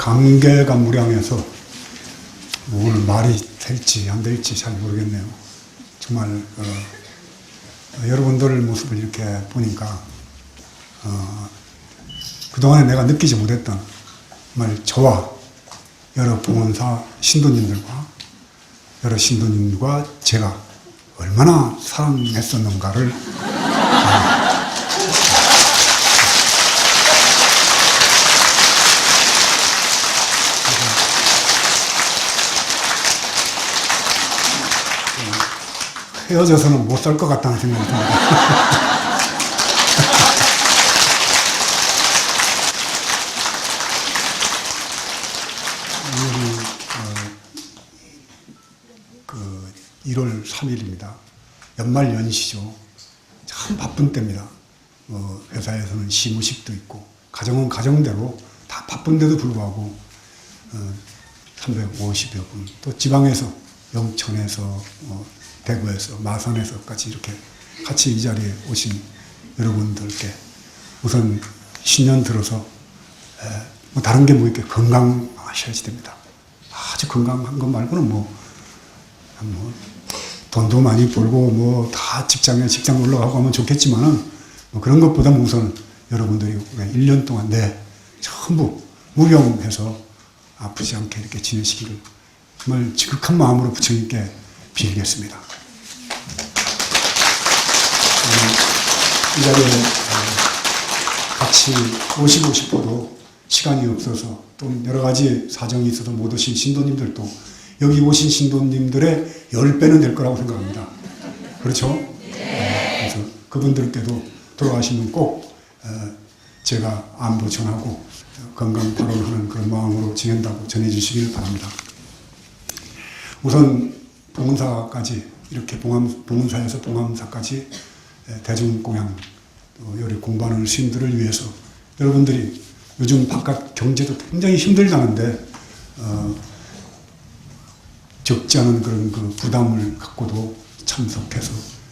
감개가 무량해서 오늘 말이 될지 안 될지 잘 모르겠네요. 정말 여러분들 모습을 이렇게 보니까 그동안에 내가 느끼지 못했던 정말 저와 여러 봉헌사 신도님들과 여러 신도님과 제가 얼마나 사랑했었는가를 헤어져서는 못 살 것 같다는 생각이 듭니다. 오늘이 1월 3일입니다. 연말 연시죠. 참 바쁜 때입니다. 회사에서는 시무식도 있고 가정은 가정대로 다 바쁜데도 불구하고 350여 분, 또 지방에서 영천에서 대구에서 마산에서까지 이렇게 같이 이 자리에 오신 여러분들께 우선 신년 들어서 뭐 다른 게 뭐 이렇게 건강하셔야지 됩니다. 아주 건강한 것 말고는 뭐 돈도 많이 벌고 뭐 다 직장 올라가고 하면 좋겠지만은 뭐 그런 것보다 우선 여러분들이 1년 동안 전부 무병해서 아프지 않게 이렇게 지내시기를 정말 지극한 마음으로 부처님께 빌겠습니다. 이 자리에 같이 오시고 싶어도 시간이 없어서 또 여러 가지 사정이 있어서 못 오신 신도님들도 여기 오신 신도님들의 10배는 될 거라고 생각합니다. 그렇죠? 그래서 그분들께도 돌아가시면 꼭 제가 안부 전하고 건강 발언하는 그런 마음으로 지낸다고 전해주시길 바랍니다. 우선 봉헌사까지 이렇게 봉헌사에서 봉헌사까지 대중공양 요리 공부하는 스님들을 위해서 여러분들이 요즘 바깥 경제도 굉장히 힘들다는데 적지 않은 그런 그 부담을 갖고도 참석해서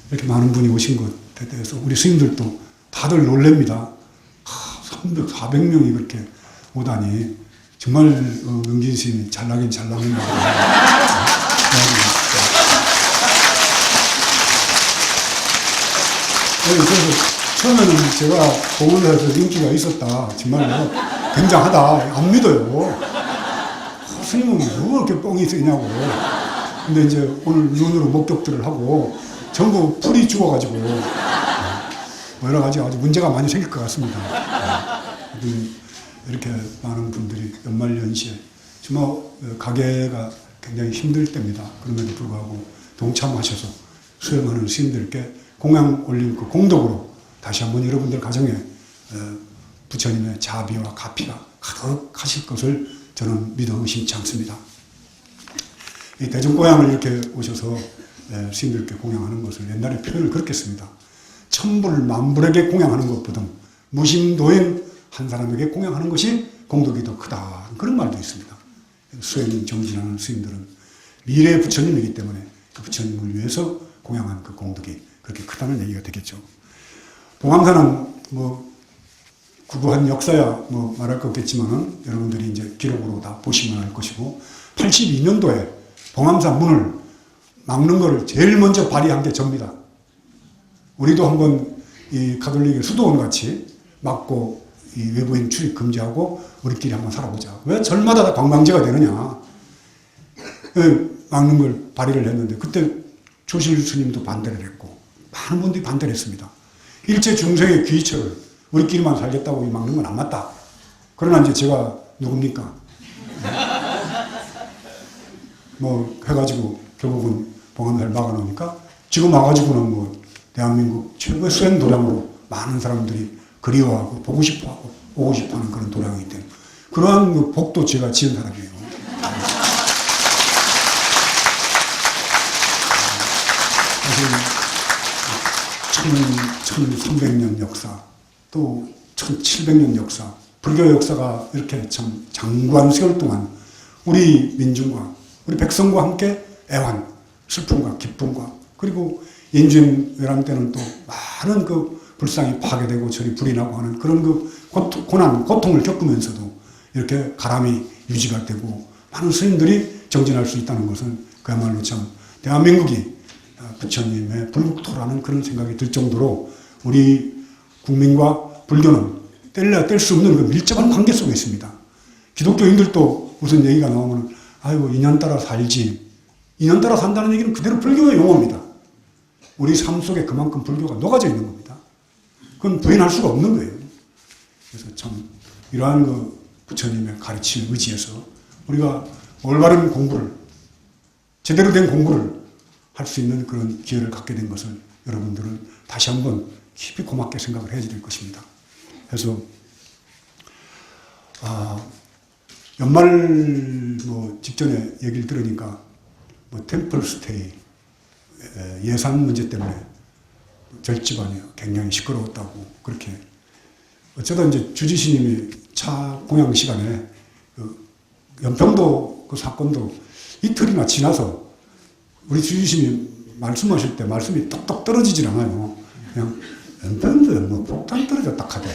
이렇게 많은 분이 오신 것에 대해서 우리 스님들도 다들 놀랍니다. 300, 400명이 그렇게 오다니 정말 은긴 스님이 잘나긴 잘나는 것 같아요. 그래서 처음에는 제가 봉헌사에서 인기가 있었다, 정말로 굉장하다 안 믿어요. 스님은 누가 그렇게 뻥이 있냐고. 근데 이제 오늘 눈으로 목격들을 하고 전부 풀이 죽어가지고 여러 가지 아주 문제가 많이 생길 것 같습니다. 이렇게 많은 분들이 연말연시에 정말 가게가 굉장히 힘들 때입니다. 그럼에도 불구하고 동참하셔서 수행하는 스님들께 공양 올린 그 공덕으로 다시 한번 여러분들 가정에 부처님의 자비와 가피가 가득하실 것을 저는 믿어 의심치 않습니다. 이 대중공양을 이렇게 오셔서 스님들께 공양하는 것을 옛날에 표현을 그렇게 했습니다. 천불 만불에게 공양하는 것보다 무심도행 한 사람에게 공양하는 것이 공덕이 더 크다, 그런 말도 있습니다. 수행 정진하는 스님들은 미래의 부처님이기 때문에 그 부처님을 위해서 공양한 그 공덕이 그렇게 크다는 얘기가 되겠죠. 봉황사는 뭐 구구한 역사야 뭐 말할 거 없겠지만은 여러분들이 이제 기록으로 다 보시면 알 것이고, 82년도에 봉황사 문을 막는 거를 제일 먼저 발의한 게 접니다. 우리도 한번 이 가톨릭의 수도원 같이 막고 이 외부인 출입 금지하고 우리끼리 한번 살아보자. 왜 절마다 다 관광지가 되느냐. 막는 걸 발의를 했는데 그때 조실 스님도 반대를 했고 많은 분들이 반대를 했습니다. 일체 중생의 귀처를 우리끼리만 살겠다고 막는 건 안 맞다. 그러나 이제 제가 누굽니까? 뭐 해가지고 결국은 봉황사를 막아놓으니까 지금 와가지고는 뭐 대한민국 최고의 수행 도량으로 많은 사람들이 그리워하고 보고 싶어하고 오고 싶어하는 그런 도량이기 때문에 그러한 그 복도 제가 지은 사람이에요. 1300년 역사, 또 1700년 역사, 불교 역사가 이렇게 참 장구한 세월 동안 우리 민중과 우리 백성과 함께 애환, 슬픔과 기쁨과, 그리고 인주행 외란 때는 또 많은 그 불상이 파괴되고 저리 불이 나고 하는 그런 그 고난, 고통을 겪으면서도 이렇게 가람이 유지가 되고 많은 스님들이 정진할 수 있다는 것은 그야말로 참 대한민국이 부처님의 불국토라는 그런 생각이 들 정도로 우리 국민과 불교는 뗄래야 뗄 수 없는 그 밀접한 관계 속에 있습니다. 기독교인들도 무슨 얘기가 나오면 아이고 인연 따라 살지. 인연 따라 산다는 얘기는 그대로 불교의 용어입니다. 우리 삶 속에 그만큼 불교가 녹아져 있는 겁니다. 그건 부인할 수가 없는 거예요. 그래서 참 이러한 그 부처님의 가르침에 의지해서 우리가 올바른 공부를 제대로 된 공부를 할 수 있는 그런 기회를 갖게 된 것을 여러분들은 다시 한번 깊이 고맙게 생각을 해야 될 것입니다. 그래서 연말 뭐 직전에 얘기를 들으니까 뭐 템플 스테이 예산 문제 때문에 절집안이 굉장히 시끄러웠다고 그렇게 어쩌다 이제 주지스님이 차 공양 시간에 그 연평도 그 사건도 이틀이나 지나서 우리 주지스님이 말씀하실 때 말씀이 똑똑 떨어지질 않아요. 그냥 연평도에 뭐 폭탄 떨어졌다 하대.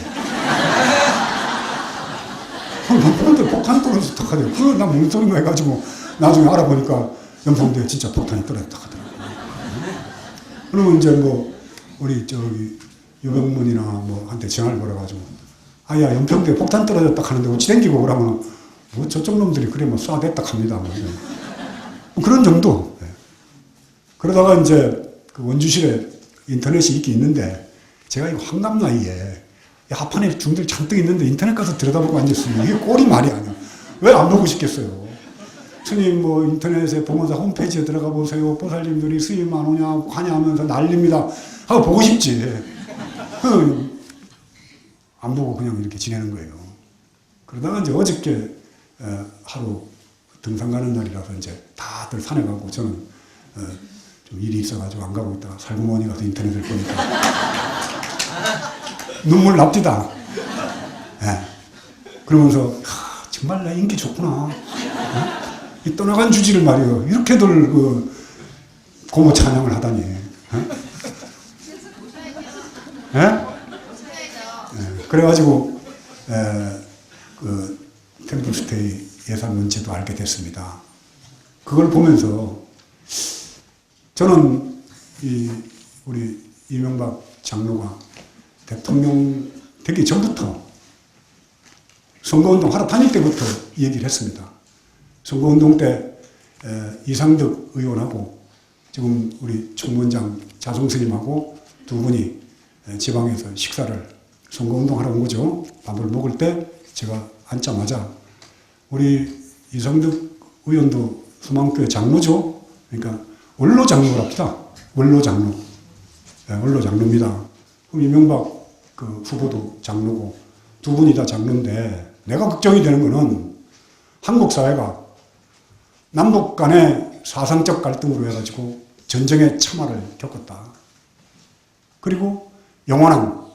연평도에 폭탄 떨어졌다 하대. 그거 나 무슨 소리인가 해가지고 나중에 알아보니까 연평도에 진짜 폭탄이 떨어졌다 하더라고요. 그러면 이제 뭐 우리 저기 유병문이나 뭐 한테 전화를 걸어가지고 아야 연평도에 폭탄 떨어졌다 하는데 어찌 댕기고 그러면 뭐 저쪽 놈들이 그래 뭐 쏴댔다 합니다. 뭐 그런 정도. 그러다가 이제 그 원주실에 인터넷이 있긴 있는데 제가 이거 한감 나이에 하판에 중들 잔뜩 있는데 인터넷 가서 들여다보고 앉았으면 이게 꼴이 말이 아니야. 왜 안 보고 싶겠어요. 스님 뭐 인터넷에 봉원사 홈페이지에 들어가 보세요. 보살님들이 스님 안 오냐 가냐하면서 난립니다. 하고 보고 싶지. 안 보고 그냥 이렇게 지내는 거예요. 그러다가 이제 어저께 하루 등산 가는 날이라서 이제 다들 산에 가고 저는 좀 일이 있어가지고 안 가고 있다가 살구머니 가서 인터넷을 보니까 눈물 납디다. 네. 그러면서 정말 나 인기 좋구나. 이 떠나간 주지를 말이요. 이렇게들 그 고모 찬양을 하다니. 네? 그래가지고 그 템플스테이 예산 문제도 알게 됐습니다. 그걸 보면서 저는 우리 이명박 장로가 대통령 되기 전부터 선거운동 하러 다닐 때부터 이 얘기를 했습니다. 선거운동 때 이상득 의원하고 지금 우리 총무원장 자송스님하고 두 분이 지방에서 식사를 선거운동 하러 온 거죠. 밥을 먹을 때 제가 앉자마자 우리 이상득 의원도 수망교회 장로죠. 그러니까 원로 장로랍시다. 원로 장로. 네, 원로 장로입니다. 그럼 이명박 그 후보도 장로고 두 분이 다 장로인데 내가 걱정이 되는 거는 한국 사회가 남북 간의 사상적 갈등으로 해가지고 전쟁의 참화를 겪었다. 그리고 영원한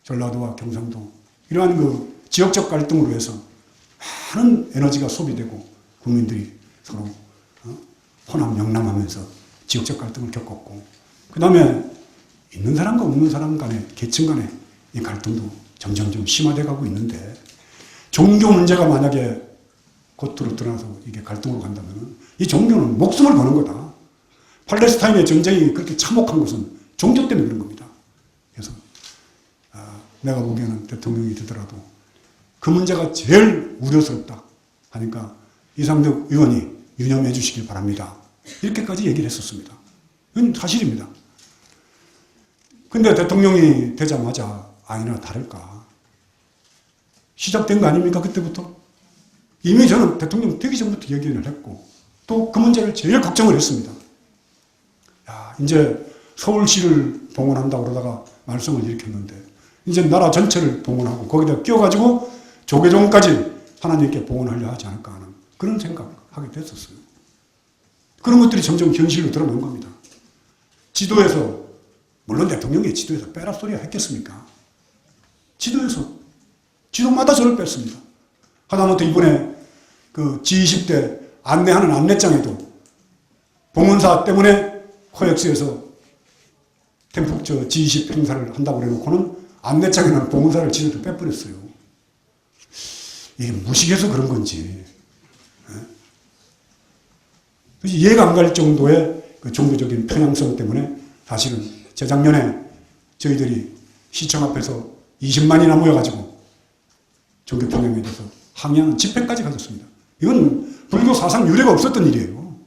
전라도와 경상도 이러한 그 지역적 갈등으로 해서 많은 에너지가 소비되고 국민들이 서로 호남 영남하면서 지역적 갈등을 겪었고 그 다음에 있는 사람과 없는 사람 간의 계층 간의 이 갈등도 점점 좀 심화돼 가고 있는데 종교 문제가 만약에 겉으로 드러나서 이게 갈등으로 간다면 이 종교는 목숨을 거는 거다. 팔레스타인의 전쟁이 그렇게 참혹한 것은 종교 때문에 그런 겁니다. 그래서 내가 보기에는 대통령이 되더라도 그 문제가 제일 우려스럽다 하니까 이상득 의원이 유념해 주시길 바랍니다. 이렇게까지 얘기를 했었습니다. 이건 사실입니다. 근데 대통령이 되자마자 아니나 다를까 시작된 거 아닙니까? 그때부터 이미 저는 대통령 되기 전부터 얘기를 했고 또 그 문제를 제일 걱정을 했습니다. 야, 이제 서울시를 봉헌한다고 그러다가 말썽을 일으켰는데 이제 나라 전체를 봉헌하고 거기다 끼워가지고 조계종까지 하나님께 봉헌하려 하지 않을까 하는 그런 생각하게 됐었어요. 그런 것들이 점점 현실로 드러난 겁니다. 지도에서 물론 대통령이 지도에서 빼라 소리가 했겠습니까? 지도마다 저를 뺐습니다. 하다못해 이번에 그 G20 때 안내하는 안내장에도 봉헌사 때문에 코엑스에서 G20 행사를 한다고 그래놓고는 안내장에는 봉헌사를 지도도 빼버렸어요. 이게 무식해서 그런 건지 이해가 안 갈 정도의 그 종교적인 편향성 때문에 사실은 재작년에 저희들이 시청 앞에서 20만이나 모여가지고 종교 편향에 대해서 항의하는 집회까지 가졌습니다. 이건 불교 사상 유례가 없었던 일이에요.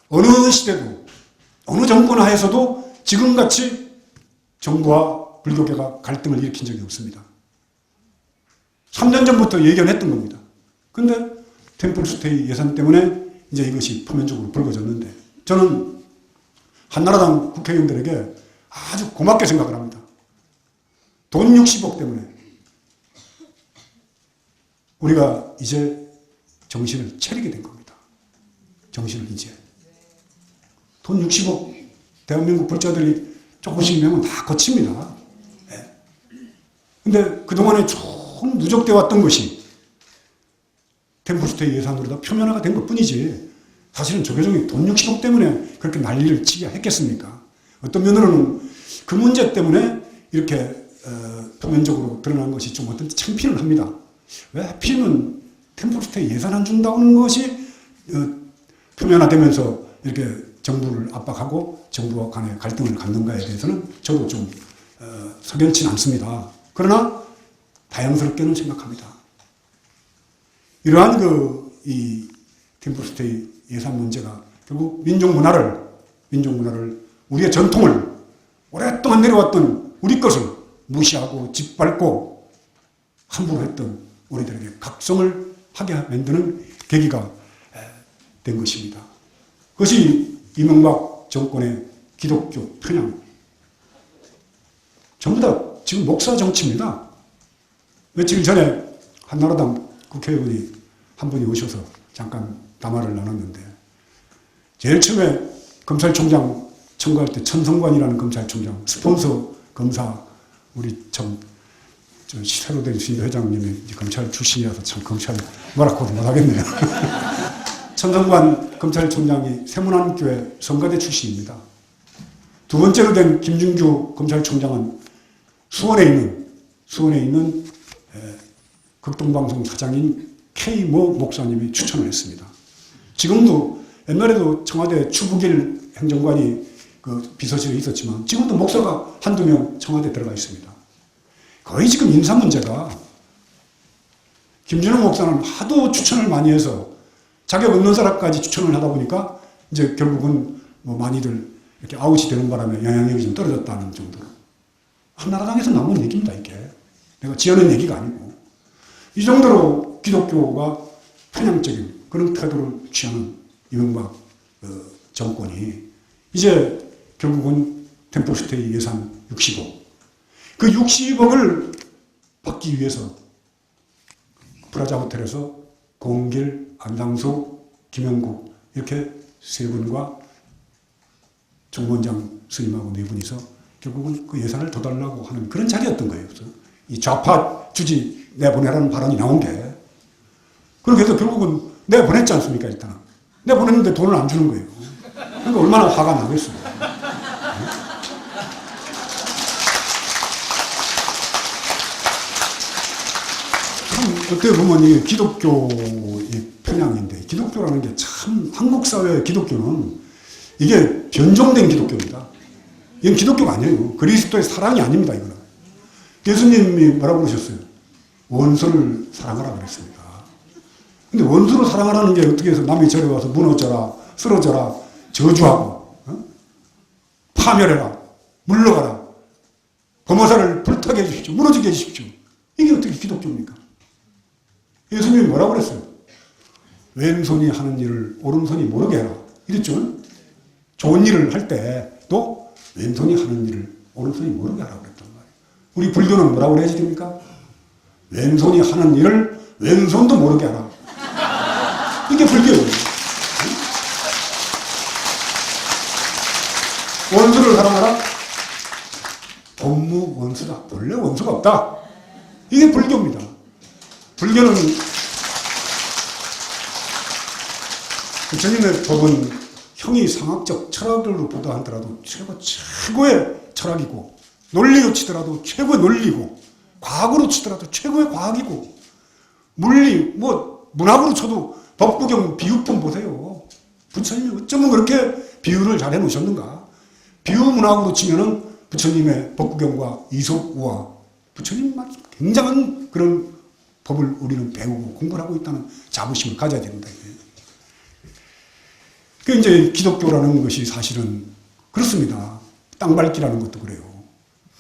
어느 시대도 어느 정권 하에서도 지금같이 정부와 불교계가 갈등을 일으킨 적이 없습니다. 3년 전부터 예견했던 겁니다. 근데 템플스테이 예산 때문에 이제 이것이 표면적으로 불거졌는데 저는 한나라당 국회의원들에게 아주 고맙게 생각을 합니다. 돈 60억 때문에 우리가 이제 정신을 차리게 된 겁니다. 정신을 이제. 돈 60억 대한민국 불자들이 조금씩 내면 다 거칩니다. 근데 그동안에 쭉 누적되어 왔던 것이 템플스테이 예산으로 다 표면화가 된 것 뿐이지 사실은 조계종이 돈 60억 때문에 그렇게 난리를 치게 했겠습니까? 어떤 면으로는 그 문제 때문에 이렇게 표면적으로 드러난 것이 좀 어떤 창피를 합니다. 왜 하필이면 템플스테이 예산 안 준다는 것이 표면화되면서 이렇게 정부를 압박하고 정부와 간의 갈등을 갖는가에 대해서는 저도 좀 석연치 않습니다. 그러나 다양스럽게는 생각합니다. 이러한 이 템플스테이 예산 문제가 결국 민족문화를 우리의 전통을 오랫동안 내려왔던 우리 것을 무시하고 짓밟고 함부로 했던 우리들에게 각성을 하게 만드는 계기가 된 것입니다. 그것이 이명박 정권의 기독교 편향 전부 다 지금 목사 정치입니다. 며칠 전에 한나라당 국회의원이 한 분이 오셔서 잠깐 담화를 나눴는데 제일 처음에 검찰총장 청구할 때 천성관이라는 검찰총장 스폰서 검사 우리 참 새로 된 신임 회장님이 검찰 출신이라서 참 검찰 뭐라고도 못하겠네요. 천성관 검찰총장이 세문안교회 성가대 출신입니다. 두 번째로 된 김준규 검찰총장은 수원에 있는 극동방송 사장인 K모 목사님이 추천을 했습니다. 지금도 옛날에도 청와대 추부길 행정관이 그 비서실에 있었지만 지금도 목사가 한두 명 청와대에 들어가 있습니다. 거의 지금 인사 문제가 김준호 목사는 하도 추천을 많이 해서 자격 없는 사람까지 추천을 하다 보니까 이제 결국은 뭐 많이들 이렇게 아웃이 되는 바람에 영향력이 좀 떨어졌다는 정도로 한나라당에서 나온 얘기입니다. 이게 내가 지어낸 얘기가 아니고 이 정도로 기독교가 편향적인 그런 태도를 취하는 이명박 정권이 이제 결국은 템플스테이 예산 60억 그 60억을 받기 위해서 프라자 호텔에서 공길, 안상수, 김영국 이렇게 세 분과 정원장 스님하고 네 분이서 결국은 그 예산을 더 달라고 하는 그런 자리였던 거예요. 그래서 이 좌파 주지 내보내라는 발언이 나온 게 그렇게 해서 결국은 내보냈지 않습니까? 일단은 내보냈는데 돈을 안 주는 거예요. 그러니까 얼마나 화가 나겠어요. 어떻게 보면 이 기독교의 편향인데 기독교라는 게 참 한국 사회의 기독교는 이게 변종된 기독교입니다. 이건 기독교가 아니에요. 그리스도의 사랑이 아닙니다. 이거는. 예수님이 뭐라고 그러셨어요? 원수를 사랑하라 그랬습니다. 근데 원수를 사랑하라는 게 어떻게 해서 남이 절에 와서 무너져라, 쓰러져라, 저주하고, 파멸해라, 물러가라, 범어사를 불타게 해주십시오, 무너지게 해주십시오. 이게 어떻게 기독교입니까? 예수님이 뭐라고 그랬어요? 왼손이 하는 일을 오른손이 모르게 해라. 이랬죠? 좋은 일을 할 때도 왼손이 하는 일을 오른손이 모르게 하라고 그랬단 말이에요. 우리 불교는 뭐라고 해야지 됩니까? 왼손이 하는 일을 왼손도 모르게 하라. 이게 불교예요. 원수를 사랑하라? 본무 원수다. 본래 원수가 없다. 이게 불교입니다. 불교는 부처님의 법은 형이상학적 철학으로 보도하더라도 최고의 철학이고 논리로 치더라도 최고의 논리고 과학으로 치더라도 최고의 과학이고 물리, 뭐, 문학으로 쳐도 법구경 비유 좀 보세요. 부처님이 어쩌면 그렇게 비유를 잘 해놓으셨는가. 비유 문학으로 치면은 부처님의 법구경과 이솝우화, 부처님 굉장한 그런 법을 우리는 배우고 공부를 하고 있다는 자부심을 가져야 된다. 그 이제 기독교라는 것이 사실은 그렇습니다. 땅밟기라는 것도 그래요.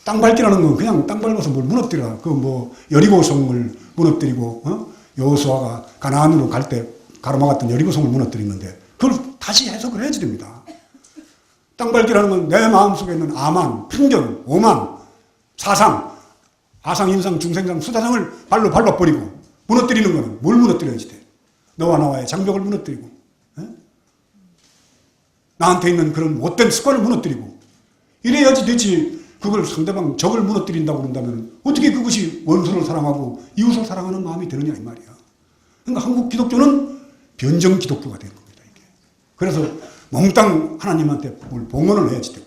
땅밟기라는 건 그냥 땅 밟아서 뭘 무너뜨리라. 그 뭐 여리고성을 무너뜨리고 여호수아가 가나안으로 갈 때 가로막았던 여리고성을 무너뜨리는데 그걸 다시 해석을 해야지 됩니다. 땅밟기라는 건 내 마음속에 있는 아만, 편견, 오만, 사상, 아상, 인상, 중생상, 수다상을 발로 밟아버리고 무너뜨리는 거는 뭘 무너뜨려야지 돼? 너와 나와의 장벽을 무너뜨리고 나한테 있는 그런 못된 습관을 무너뜨리고 이래야지 되지. 그걸 상대방 적을 무너뜨린다고 그런다면 어떻게 그것이 원수를 사랑하고 이웃을 사랑하는 마음이 되느냐 이 말이야. 그러니까 한국 기독교는 변정 기독교가 되는 겁니다. 이게. 그래서 몽땅 하나님한테 뭘 봉헌을 해야지 되고.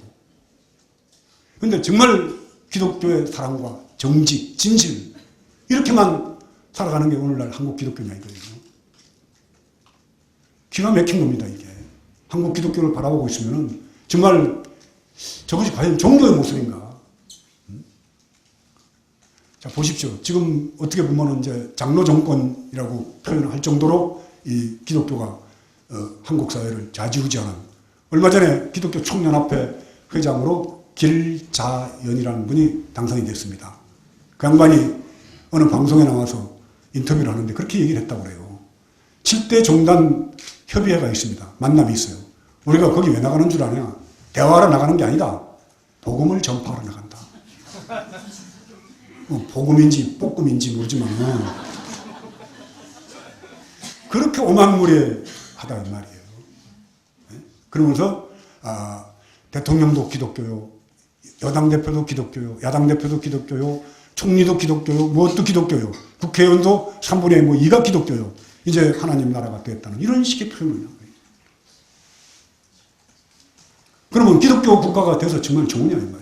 그런데 정말 기독교의 사랑과 정직, 진실 이렇게만 살아가는 게 오늘날 한국 기독교냐 이거예요. 기가 막힌 겁니다 이게. 한국 기독교를 바라보고 있으면 정말 저것이 과연 종교의 모습인가? 자, 보십시오. 지금 어떻게 보면 이제 장로 정권이라고 표현할 정도로 이 기독교가 한국 사회를 좌지우지하는. 얼마 전에 기독교 총연합회 회장으로 길자연이라는 분이 당선이 됐습니다. 그 양반이 어느 방송에 나와서 인터뷰를 하는데 그렇게 얘기를 했다고 그래요. 7대 종단 협의회가 있습니다. 만남이 있어요. 우리가 거기 왜 나가는 줄 아냐? 대화하러 나가는 게 아니다. 복음을 전파하러 나간다. 복음인지 볶음인지 모르지만 그렇게 오만무리하다 이 말이에요. 그러면서 대통령도 기독교요, 여당 대표도 기독교요, 야당 대표도 기독교요, 총리도 기독교요, 무엇도 기독교요, 국회의원도 3분의 2가 기독교요. 이제 하나님 나라가 됐다는 이런 식의 표현을 하는 거예요. 그러면 기독교 국가가 돼서 정말 좋으냐 이 말이에요.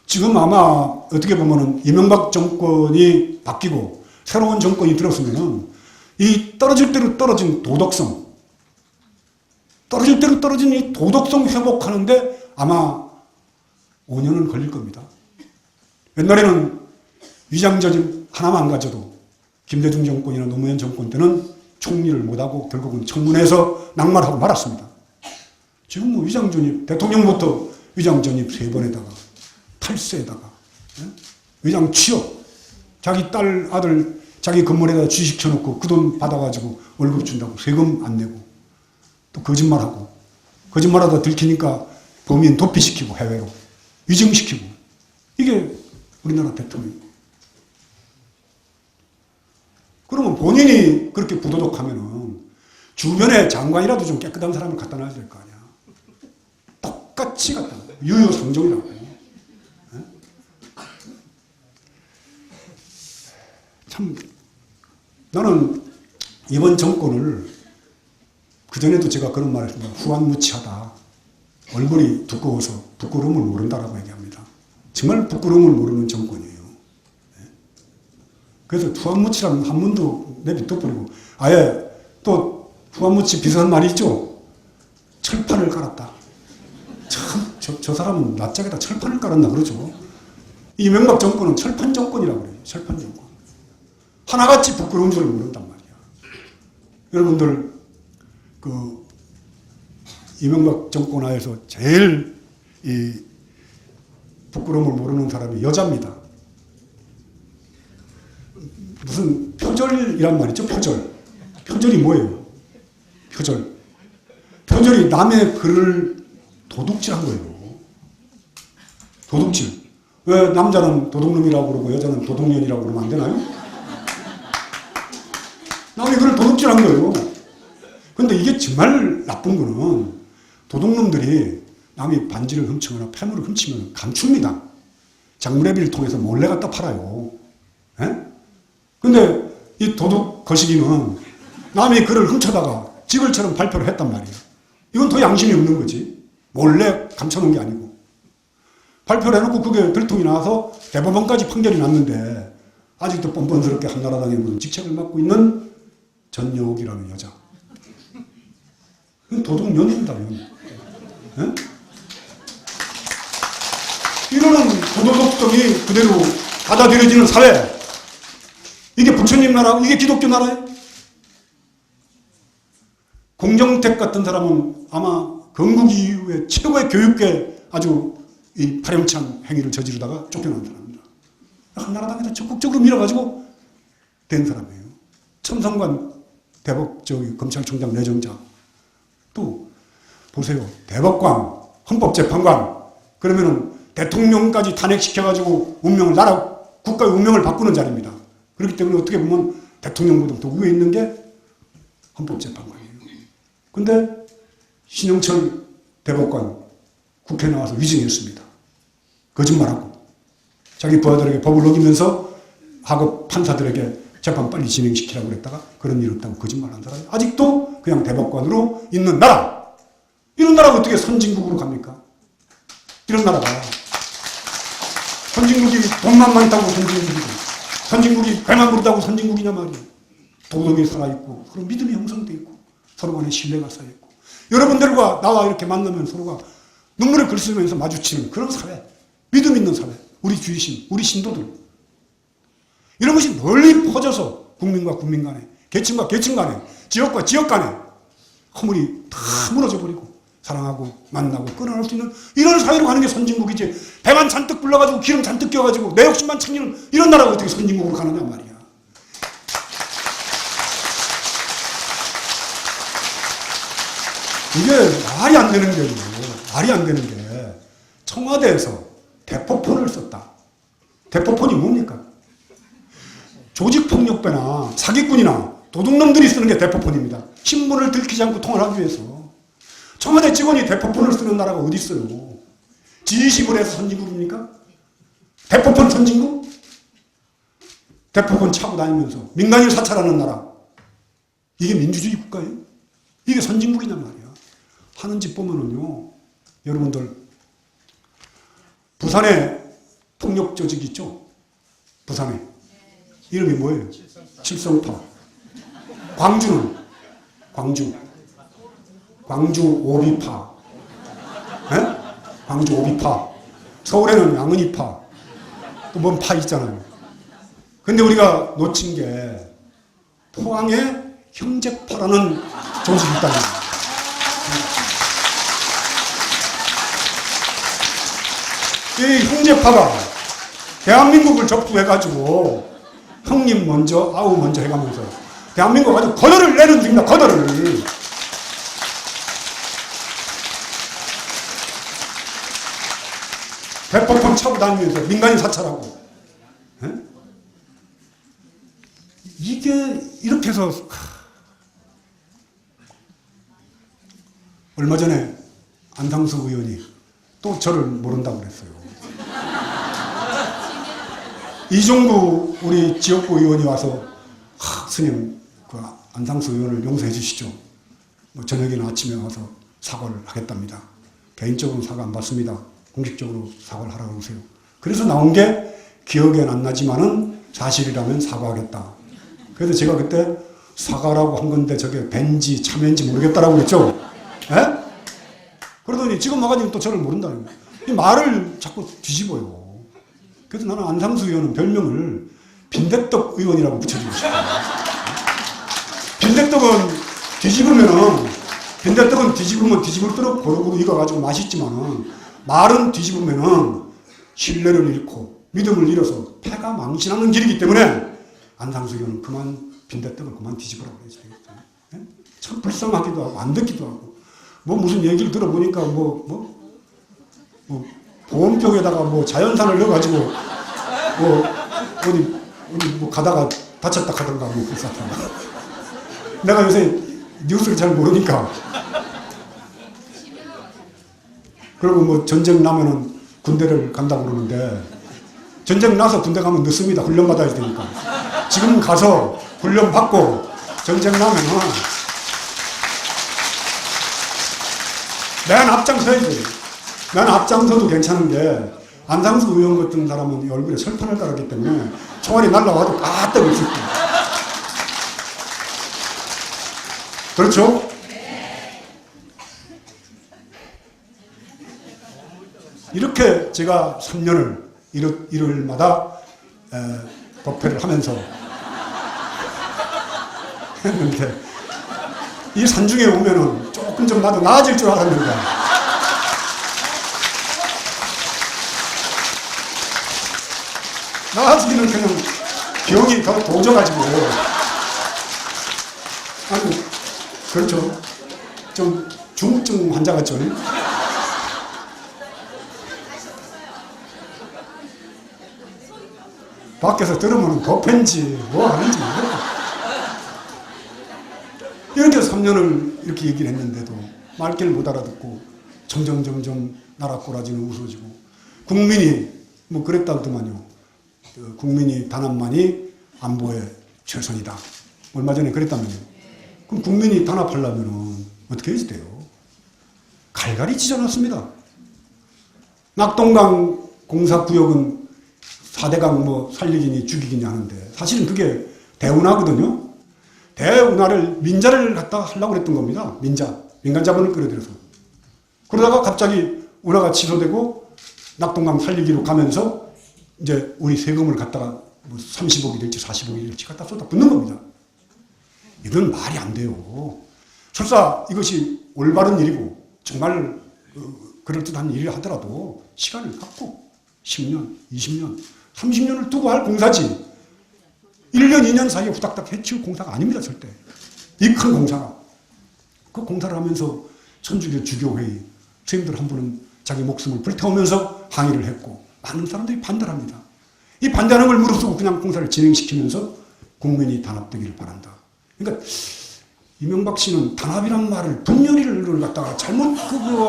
지금 아마 어떻게 보면은 이명박 정권이 바뀌고 새로운 정권이 들었으면은 이 떨어질 대로 떨어진 도덕성, 떨어질 대로 떨어진 이 도덕성 회복하는데 아마 5년은 걸릴 겁니다. 옛날에는 위장전입 하나만 가져도 김대중 정권이나 노무현 정권 때는 총리를 못하고 결국은 청문회에서 낙마하고 말았습니다. 지금 뭐 위장전입, 대통령부터 위장전입 3번에다가 탈세에다가 위장 취업, 자기 딸 아들 자기 건물에다 주식 쳐놓고 그 돈 받아가지고 월급 준다고 세금 안 내고 또 거짓말하고 거짓말하다 들키니까 범인 도피시키고 해외로 위증시키고 이게 우리나라 대통령. 그러면 본인이 그렇게 부도덕하면은 주변에 장관이라도 좀 깨끗한 사람을 갖다 놔야 될 거 아니야. 똑같이 갖다 놔. 유유상종이라고. 참 나는 이번 정권을 그전에도 제가 그런 말을 했습니다. 후한무치하다. 얼굴이 두꺼워서 부끄러움을 모른다라고 얘기합니다. 정말 부끄러움을 모르는 정권이에요. 그래서 후한무치라는 한문도 내비둬버리고 아예 또 후한무치 비슷한 말이 있죠. 철판을 깔았다. 참 저 사람은 낯짝에다 철판을 깔았나 그러죠. 이명박 정권은 철판 정권이라고 그래요. 철판 정권. 하나같이 부끄러운 줄 모른단 말이야. 여러분들 그 이명박 정권 하에서 제일 이 부끄러움을 모르는 사람이 여자입니다. 무슨 표절이란 말 있죠? 표절. 표절이 뭐예요? 표절. 표절이 남의 글을 도둑질한 거예요. 도둑질. 왜 남자는 도둑놈이라고 그러고 여자는 도둑년이라고 그러면 안 되나요? 남의 글을 도둑질한 거예요. 근데 이게 정말 나쁜 거는 도둑놈들이 남이 반지를 훔치거나 폐물을 훔치면 감춥니다. 장물회비를 통해서 몰래 갖다 팔아요. 근데 이 도둑 거시기는 남이 글을 훔쳐다가 지글처럼 발표를 했단 말이에요. 이건 더 양심이 없는 거지. 몰래 감춰놓은 게 아니고. 발표를 해놓고 그게 들통이 나와서 대법원까지 판결이 났는데 아직도 뻔뻔스럽게 한나라당에 무슨 직책을 맡고 있는 전여옥이라는 여자. 도둑 년입니다, 년. 예? 이러는 도덕성이 그대로 받아들여지는 사회. 이게 부처님 나라, 이게 기독교 나라예요? 공정택 같은 사람은 아마 건국 이후에 최고의 교육계 아주 이 파렴치한 행위를 저지르다가 쫓겨난 사람입니다. 한나라당에다 적극적으로 밀어가지고 된 사람이에요. 첨성관 대법 검찰총장 내정자. 또 보세요. 대법관, 헌법재판관. 그러면은 대통령까지 탄핵시켜가지고 운명을, 나라, 국가의 운명을 바꾸는 자리입니다. 그렇기 때문에 어떻게 보면 대통령보다 더 위에 있는 게 헌법재판관이에요. 근데 신영철 대법관 국회에 나와서 위증했습니다. 거짓말하고 자기 부하들에게 법을 어기면서 하급 판사들에게 재판 빨리 진행시키라고 그랬다가 그런 일 없다고 거짓말한 사람이 아직도 그냥 대법관으로 있는 나라. 이런 나라가 어떻게 선진국으로 갑니까? 이런 나라가 선진국이 돈만 많다고 선진국이고 선진국이 배만 부르다고 선진국이냐 말이에요. 도덕이 살아있고 서로 믿음이 형성되어 있고 서로 간에 신뢰가 쌓여있고 여러분들과 나와 이렇게 만나면 서로가 눈물을 글쓰면서 마주치는 그런 사회, 믿음 있는 사회, 우리 주의신, 우리 신도들 이런 것이 널리 퍼져서 국민과 국민 간에 계층과 계층 간에 지역과 지역 간에 허물이 다 무너져 버리고 사랑하고 만나고 끊어낼 수 있는 이런 사회로 가는 게 선진국이지. 배만 잔뜩 불러가지고 기름 잔뜩 끼워가지고 내 욕심만 챙기는 이런 나라가 어떻게 선진국으로 가느냐 말이야. 이게 말이 안 되는 게 말이 안 되는 게 청와대에서 대포폰을 썼다. 대포폰이 뭡니까? 조직폭력배나 사기꾼이나 도둑놈들이 쓰는 게 대포폰입니다. 신분을 들키지 않고 통화를 하기 위해서. 청와대 직원이 대포폰을 쓰는 나라가 어디 있어요? G20을 해서 선진국입니까? 대포폰 선진국? 대포폰 차고 다니면서 민간인 사찰하는 나라. 이게 민주주의 국가예요? 이게 선진국이냔 말이야. 하는 짓 보면은요, 여러분들, 부산에 폭력 조직이 있죠? 부산에. 이름이 뭐예요? 칠성파. 광주는? 광주 오비파. 에? 광주 오비파. 서울에는 양은이파. 또 뭔 파 있잖아요. 근데 우리가 놓친 게 포항에 형제파라는 조직이 있다는 거예요. 이 형제파가 대한민국을 접수해가지고 형님 먼저, 아우 먼저 해가면서 대한민국 아주 거덜을 내는 중입니다. 거덜을. 대포폰 차고 다니면서 민간인 사찰하고. 에? 이게 이렇게 해서 얼마 전에 안상수 의원이 또 저를 모른다고 그랬어요. 이종구 우리 지역구 의원이 와서 스님 그 안상수 의원을 용서해 주시죠. 뭐 저녁이나 아침에 와서 사과를 하겠답니다. 개인적으로 사과 안 받습니다. 공식적으로 사과를 하라고 그러세요. 그래서 나온 게 기억엔 안 나지만은 사실이라면 사과하겠다. 그래서 제가 그때 사과라고 한 건데 저게 벤지 참외인지 모르겠다라고 그랬죠. 에? 그러더니 지금 와가지고 또 저를 모른다는 거예요. 이 말을 자꾸 뒤집어요. 그래서 나는 안상수 의원은 별명을 빈대떡 의원이라고 붙여주고 싶어요. 빈대떡은 뒤집으면 뒤집을수록 고루고루 익어가지고 맛있지만은 말은 뒤집으면은 신뢰를 잃고 믿음을 잃어서 패가 망신하는 길이기 때문에 안상수 의원은 그만 빈대떡을 그만 뒤집으라고 그러죠. 참 불쌍하기도 하고 안 듣기도 하고 뭐 무슨 얘기를 들어보니까 뭐 보온병에다가 뭐 자연산을 넣어가지고 어디 뭐 가다가 다쳤다 하던가 뭐 그렇다. 내가 요새 뉴스를 잘 모르니까. 그리고 뭐 전쟁 나면은 군대를 간다고 그러는데 전쟁 나서 군대 가면 늦습니다. 훈련 받아야 되니까. 지금 가서 훈련 받고 전쟁 나면은 맨 앞장서야지. 맨 앞장서도 괜찮은 게 안상수 의원 같은 사람은 얼굴에 설판을 깔았기 때문에 총알이 날라와도 까딱 없을 거예요. 그렇죠? 이렇게 제가 3년을 일요일마다 법회를 하면서 했는데 이 산중에 오면은 조금 좀 나도 나아질 줄 알았는데 나아지기는 그냥 병이 더 도져가지고 아니 그렇죠. 좀 중증 환자 같죠. 밖에서 들으면 거팬지 뭐 하는지 모르겠어요. 이렇게 3년을 이렇게 얘기를 했는데도 말귀를 못 알아듣고 점점 나라 꼬라지는 웃어지고 국민이 뭐 그랬다더만요. 국민이 단합만이 안보의 최선이다. 얼마 전에 그랬다면요. 그럼 국민이 단합하려면 어떻게 해야 돼요? 갈갈이 찢어놨습니다. 낙동강 공사구역은 4대강 뭐 살리기니 죽이기니 하는데 사실은 그게 대운하거든요. 대운하를 민자를 갖다 하려고 그랬던 겁니다. 민간 자본을 끌어들여서. 그러다가 갑자기 운하가 취소되고 낙동강 살리기로 가면서 이제 우리 세금을 갖다가 뭐 30억이 될지 40억이 될지 갖다 쏟아 붓는 겁니다. 이건 말이 안 돼요. 설사 이것이 올바른 일이고 정말 그럴듯한 일을 하더라도 시간을 갖고 10년, 20년, 30년을 두고 할 공사지 1년, 2년 사이에 후닥닥 해치울 공사가 아닙니다. 절대. 이 큰 공사가. 그 공사를 하면서 천주교 주교회의 스님들 한 분은 자기 목숨을 불태우면서 항의를 했고 많은 사람들이 반대를 합니다. 이 반대하는 걸 무릅쓰고 그냥 공사를 진행시키면서 국민이 단합되기를 바란다. 그러니까 이명박 씨는 단합이란 말을 분열을 갖다가 잘못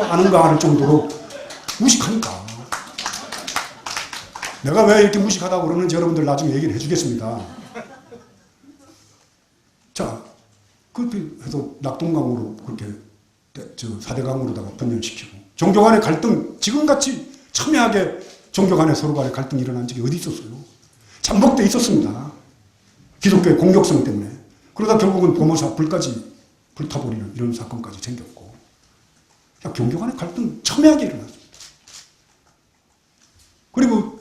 아는가 할 정도로 무식하니까. 내가 왜 이렇게 무식하다고 그러는지 여러분들 나중에 얘기를 해주겠습니다. 자, 그렇게 해서 낙동강으로 그렇게 4대강으로다가 분열시키고 종교 간의 갈등 지금같이 첨예하게 종교 간에 서로 간에 갈등이 일어난 적이 어디 있었어요? 잠복돼 있었습니다. 기독교의 공격성 때문에. 그러다 결국은 보모사 불까지 불타버리는 이런 사건까지 생겼고 종교 간의 갈등 첨예하게 일어났습니다. 그리고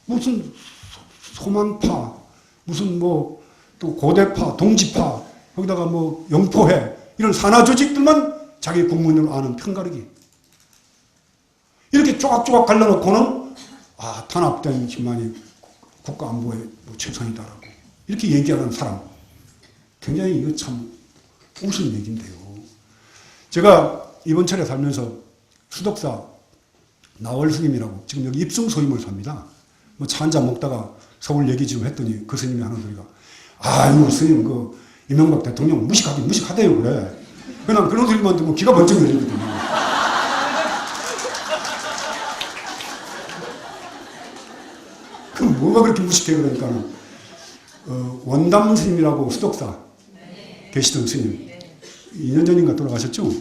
무슨 소만파, 무슨 뭐 또 고대파, 동지파, 거기다가 뭐 영포회 이런 산하 조직들만 자기 국민을 아는 편가르기. 이렇게 조각조각 갈라놓고는 단합된 힘만이 국가 안보의 뭐 최선이다라고 이렇게 얘기하는 사람. 굉장히 이거 참 우스운 얘기인데요. 제가 이번 철에 살면서 수덕사 나월 스님이라고 지금 여기 입승 소임을 삽니다. 뭐 차 한잔 먹다가 서울 얘기 좀 했더니 그 스님이 하는 소리가 아유 스님 그 이명박 대통령 무식하긴 무식하대요 그래. 그냥 그런 소리만 듣고 귀가 번쩍 열리거든요. 그럼 뭐가 그렇게 무식해 그러니까는 원담 스님이라고 수덕사 계시던 스님 2년 전인가 돌아가셨죠?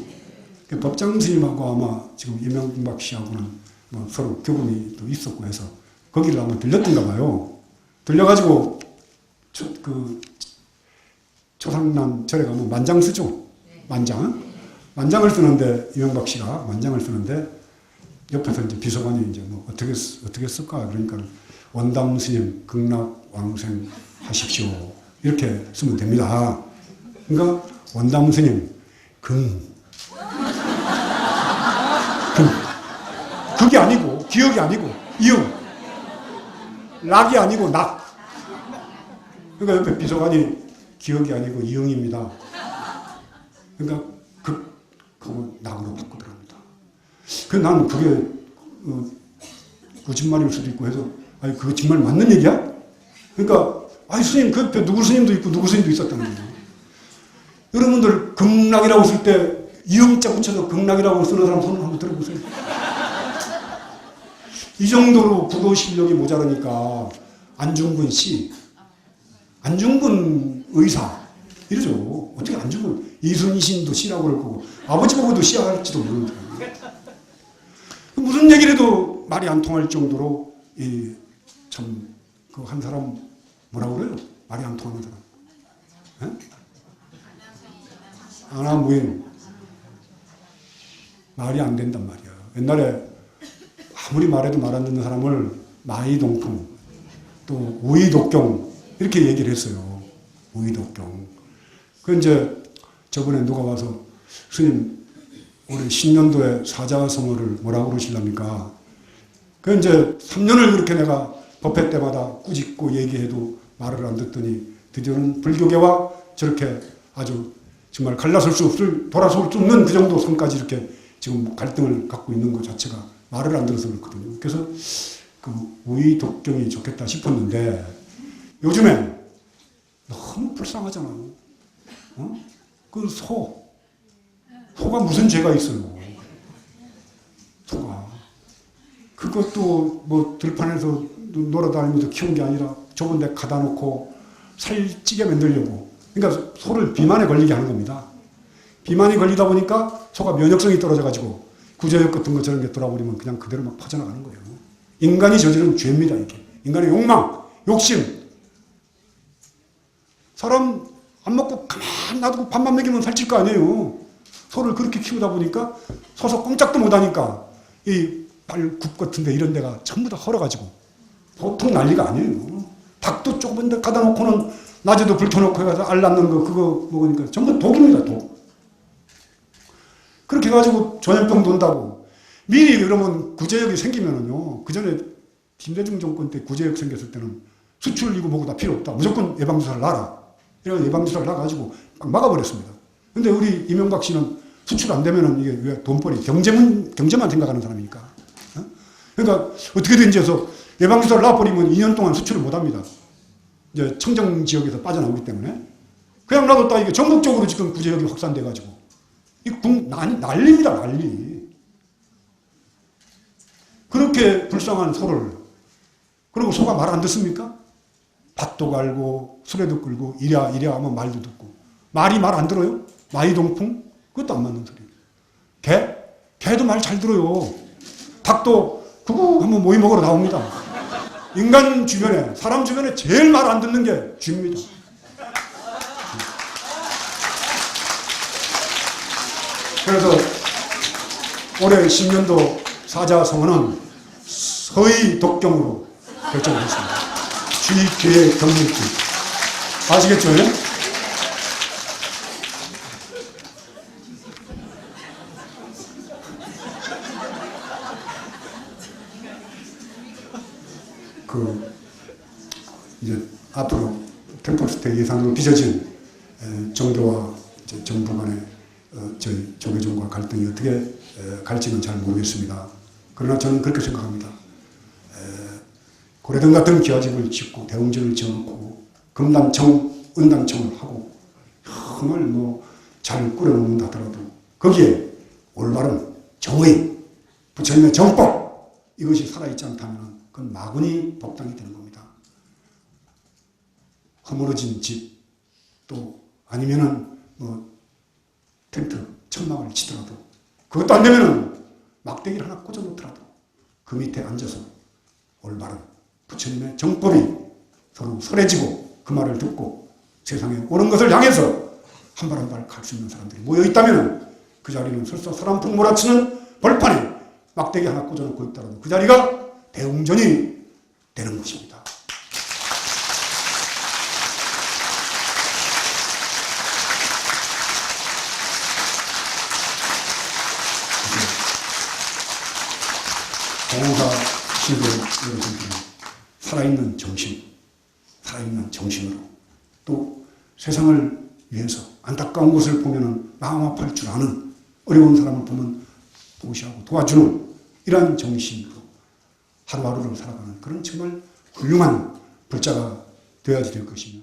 법장 스님하고 아마 지금 이명박 씨하고는 뭐 서로 교감이 또 있었고 해서 거기를 아마 들렸던가 봐요. 들려가지고 초상난 절에 가면 만장 쓰죠. 만장을 쓰는데 이명박 씨가 만장을 쓰는데 옆에서 이제 비서관이 이제 뭐 어떻게 쓸까 그러니까 원담 스님 극락 왕생 하십시오 이렇게 쓰면 됩니다. 그러니까 원담 스님 극이 아니고 기억이 아니고 이응 락이 아니고 낙. 그러니까 옆에 비서관이 기억이 아니고 이응입니다. 그러니까 그거 낙으로 바꾸더랍니다. 그래서 나는 그게 거짓말일 수도 있고 해서 아니 그거 정말 맞는 얘기야? 그러니까 스님 그 옆에 누구 스님도 있고 누구 스님도 있었다는 거예요. 여러분들 극락이라고 쓸 때 이응자 붙여서 극락이라고 쓰는 사람 손을 한번 들어보세요. 이 정도로 국어 실력이 모자라니까 안중근 씨, 안중근 의사 이러죠. 어떻게 안중근 이순신도 씨라고 그럴 거고 아버지 보고도 씨할지도 모르는데 무슨 얘기를 해도 말이 안 통할 정도로 참 그 한 사람 뭐라고 그래요? 말이 안 통하는 사람. 아나무인. 말이 안 된단 말이야. 옛날에 아무리 말해도 말 안 듣는 사람을 마이동풍, 또 우이독경 이렇게 얘기를 했어요. 우이독경. 그 이제 저번에 누가 와서 스님 올해 신년도에 사자성어를 뭐라고 그러실랍니까? 그 이제 3년을 그렇게 내가 법회 때마다 꾸짖고 얘기해도 말을 안 듣더니 드디어는 불교계와 저렇게 아주 정말 갈라설 수 없을, 돌아설 수 없는 그 정도 선까지 이렇게 지금 갈등을 갖고 있는 것 자체가 말을 안 들어서 그렇거든요. 그래서 그 우의독경이 좋겠다 싶었는데 요즘에 너무 불쌍하잖아요. 그 소가 무슨 죄가 있어요? 소가. 그것도 뭐 들판에서 놀아다니면서 키운 게 아니라 좁은 데 가다 놓고 살찌게 만들려고. 그러니까 소를 비만에 걸리게 하는 겁니다. 비만이 걸리다 보니까 소가 면역성이 떨어져가지고 구제역 같은 거 저런 게 돌아버리면 그냥 그대로 막 퍼져나가는 거예요. 인간이 저지른 죄입니다, 이게. 인간의 욕망, 욕심. 사람 안 먹고 가만 놔두고 밥만 먹이면 살찔 거 아니에요. 소를 그렇게 키우다 보니까 서서 꼼짝도 못하니까 이 발굽 같은 데 이런 데가 전부 다 헐어가지고 보통 난리가 아니에요. 닭도 조금 데 가다 놓고는 낮에도 불 켜놓고 해서 알 낳는 거 그거 먹으니까 전부 독입니다, 독. 그렇게 해가지고 전염병 돈다고. 미리 그러면 구제역이 생기면은요, 그 전에 김대중 정권 때 구제역 생겼을 때는 수출 이거 뭐고 다 필요 없다. 무조건 예방주사를 놔라. 이런 예방주사를 놔가지고 막 막아버렸습니다. 근데 우리 이명박 씨는 수출 안 되면은 이게 왜 돈벌이, 경제만 생각하는 사람이니까. 그러니까 어떻게든지 해서 예방주사를 놔버리면 2년 동안 수출을 못 합니다. 이제 청정 지역에서 빠져나오기 때문에. 그냥 놔뒀다 이게 전국적으로 지금 구제역이 확산돼가지고. 이 난리입니다, 난리. 그렇게 불쌍한 소를. 그리고 소가 말 안 듣습니까? 밭도 갈고, 수레도 끌고, 이랴 하면 말도 듣고. 말이 말 안 들어요? 마이동풍? 그것도 안 맞는 소리예요. 개도 말 잘 들어요. 닭도 구구 하면 모이 먹으러 나옵니다. 인간 주변에, 사람 주변에 제일 말 안 듣는 게 쥐입니다. 그래서 올해 신년도 사자성어는 서의 독경으로 결정했습니다. 쥐, 귀의 경륜기. 아시겠죠? 예? 이제 앞으로 캠퍼스 때 예산으로 빚어진 정교와 정부 간의 저희 조계종과 갈등이 어떻게 갈지는 잘 모르겠습니다. 그러나 저는 그렇게 생각합니다. 고래등 같은 기와집을 짓고 대웅전을 지어놓고 금단청, 은단청을 하고 정말 뭐 잘 꾸려놓는다 하더라도 거기에 올바른 정의, 부처님의 정법 이것이 살아있지 않다면 그건 마구니 법당이 되는 겁니다. 허물어진 집, 또 아니면은 뭐 텐트, 천막을 치더라도 그것도 안 되면은 막대기를 하나 꽂아 놓더라도 그 밑에 앉아서 올바른 부처님의 정법이 서로 설해지고 그 말을 듣고 세상에 옳은 것을 향해서 한 발 한 발 갈 수 있는 사람들이 모여 있다면 그 자리는 설사 사람풍 몰아치는 벌판에 막대기 하나 꽂아 놓고 있더라도 그 자리가 대웅전이 되는 것입니다. 공사 시대 여러분들은 살아있는 정신, 살아있는 정신으로 또 세상을 위해서 안타까운 것을 보면 마음 아파할 줄 아는 어려운 사람을 보면 보시하고 도와주는 이러한 정신으로 하루하루를 살아가는 그런 정말 훌륭한 불자가 되어야 될 것이며